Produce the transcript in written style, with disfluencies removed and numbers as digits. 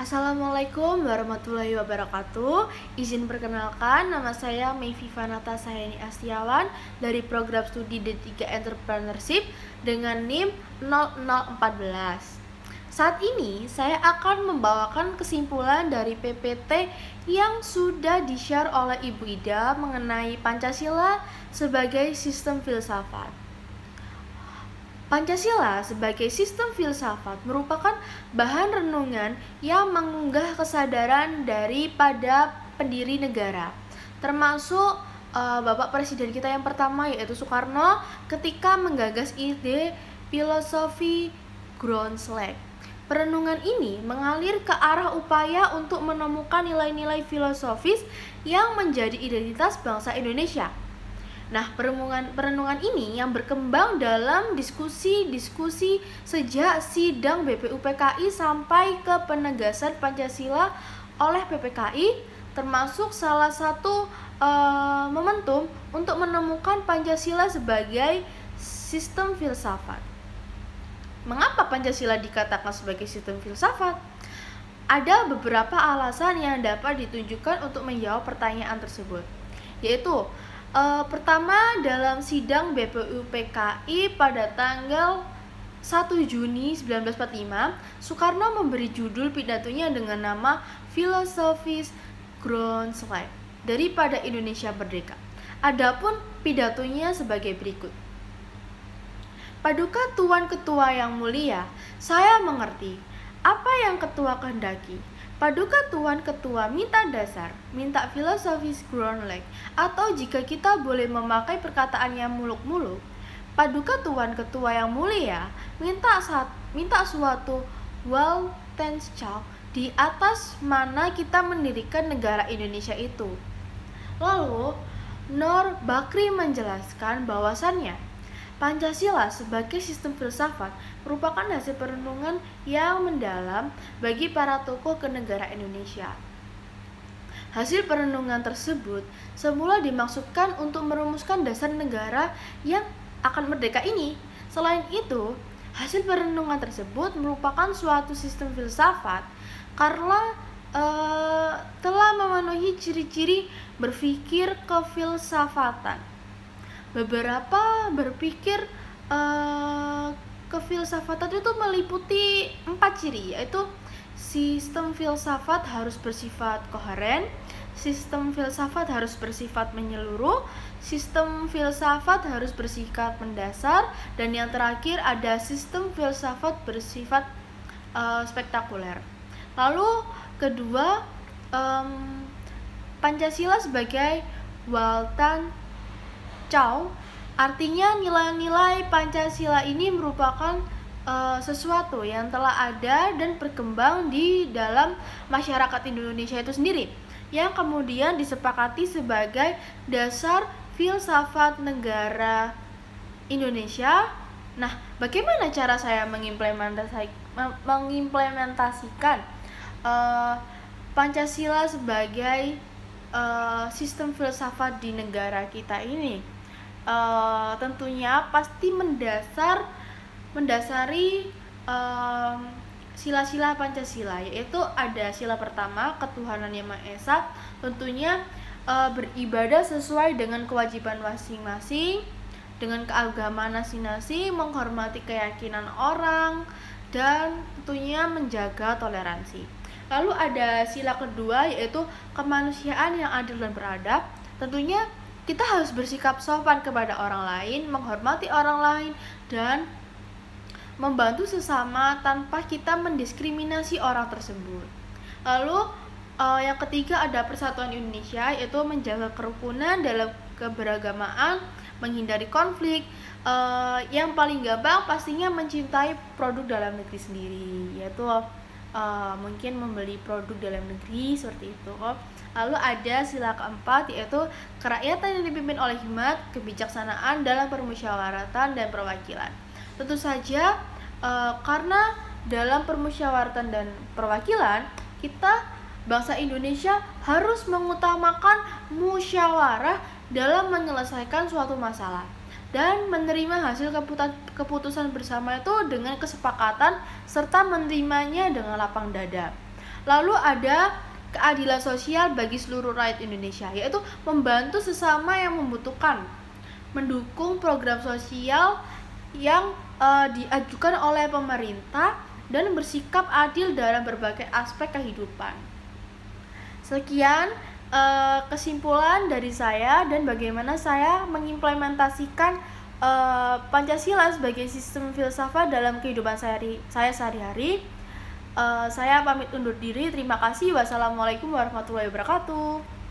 Assalamualaikum warahmatullahi wabarakatuh. Izin perkenalkan, nama saya Mayfi Fanata Sayani Astiawan dari program studi D3 Entrepreneurship dengan NIM 0014. Saat ini saya akan membawakan kesimpulan dari PPT yang sudah di-share oleh Ibu Ida mengenai Pancasila sebagai sistem filsafat. Pancasila sebagai sistem filsafat merupakan bahan renungan yang mengunggah kesadaran daripada pendiri negara, termasuk Bapak Presiden kita yang pertama yaitu Soekarno ketika menggagas ide filosofi Groundslack. Perenungan ini mengalir ke arah upaya untuk menemukan nilai-nilai filosofis yang menjadi identitas bangsa Indonesia. Nah, perenungan ini yang berkembang dalam diskusi-diskusi sejak sidang BPUPKI sampai ke penegasan Pancasila oleh PPKI, termasuk salah satu momentum untuk menemukan Pancasila sebagai sistem filsafat. Mengapa Pancasila dikatakan sebagai sistem filsafat? Ada beberapa alasan yang dapat ditunjukkan untuk menjawab pertanyaan tersebut, yaitu pertama, dalam sidang BPUPKI pada tanggal 1 Juni 1945, Soekarno memberi judul pidatonya dengan nama Filosofis Groundslack daripada Indonesia Merdeka. Adapun pidatonya sebagai berikut. Paduka Tuan Ketua yang mulia, saya mengerti apa yang Ketua kehendaki. Paduka Tuan Ketua minta dasar, minta filosofis Groundslack, atau jika kita boleh memakai perkataan yang muluk-muluk, Paduka Tuan Ketua yang mulia minta suatu Weltanschauung di atas mana kita mendirikan negara Indonesia itu. Lalu, Nur Bakri menjelaskan bahwasannya Pancasila sebagai sistem filsafat merupakan hasil perenungan yang mendalam bagi para tokoh kenegara Indonesia. Hasil perenungan tersebut semula dimaksudkan untuk merumuskan dasar negara yang akan merdeka ini. Selain itu, hasil perenungan tersebut merupakan suatu sistem filsafat karena telah memenuhi ciri-ciri berpikir kefilsafatan. Beberapa berpikir kefilsafatan itu meliputi 4 ciri, yaitu sistem filsafat harus bersifat koheren, sistem filsafat harus bersifat menyeluruh, sistem filsafat harus bersifat mendasar, dan yang terakhir ada sistem filsafat bersifat spektakuler. Lalu kedua, Pancasila sebagai Weltanschauung, artinya nilai-nilai Pancasila ini merupakan sesuatu yang telah ada dan berkembang di dalam masyarakat Indonesia itu sendiri, yang kemudian disepakati sebagai dasar filsafat negara Indonesia. Nah, bagaimana cara saya mengimplementasikan Pancasila sebagai sistem filsafat di negara kita ini? Tentunya pasti mendasari sila-sila Pancasila, yaitu ada sila pertama, ketuhanan yang Maha Esa, tentunya beribadah sesuai dengan kewajiban masing-masing, dengan keagamaan masing-masing, menghormati keyakinan orang, dan tentunya menjaga toleransi. Lalu ada sila kedua, yaitu kemanusiaan yang adil dan beradab. Tentunya kita harus bersikap sopan kepada orang lain, menghormati orang lain, dan membantu sesama tanpa kita mendiskriminasi orang tersebut. Lalu yang ketiga ada persatuan Indonesia, yaitu menjaga kerukunan dalam keberagamaan, menghindari konflik. Yang paling gampang pastinya mencintai produk dalam negeri sendiri, yaitu mungkin membeli produk dalam negeri seperti itu. Lalu ada sila keempat, yaitu kerakyatan yang dipimpin oleh hikmat, kebijaksanaan dalam permusyawaratan dan perwakilan. Tentu saja karena dalam permusyawaratan dan perwakilan, kita bangsa Indonesia harus mengutamakan musyawarah dalam menyelesaikan suatu masalah dan menerima hasil keputusan bersama itu dengan kesepakatan serta menerimanya dengan lapang dada. Lalu ada keadilan sosial bagi seluruh rakyat Indonesia, yaitu membantu sesama yang membutuhkan, mendukung program sosial yang diajukan oleh pemerintah, dan bersikap adil dalam berbagai aspek kehidupan. Sekian kesimpulan dari saya dan bagaimana saya mengimplementasikan Pancasila sebagai sistem filsafat dalam kehidupan saya sehari-hari. Saya pamit undur diri. Terima kasih. Wassalamualaikum warahmatullahi wabarakatuh.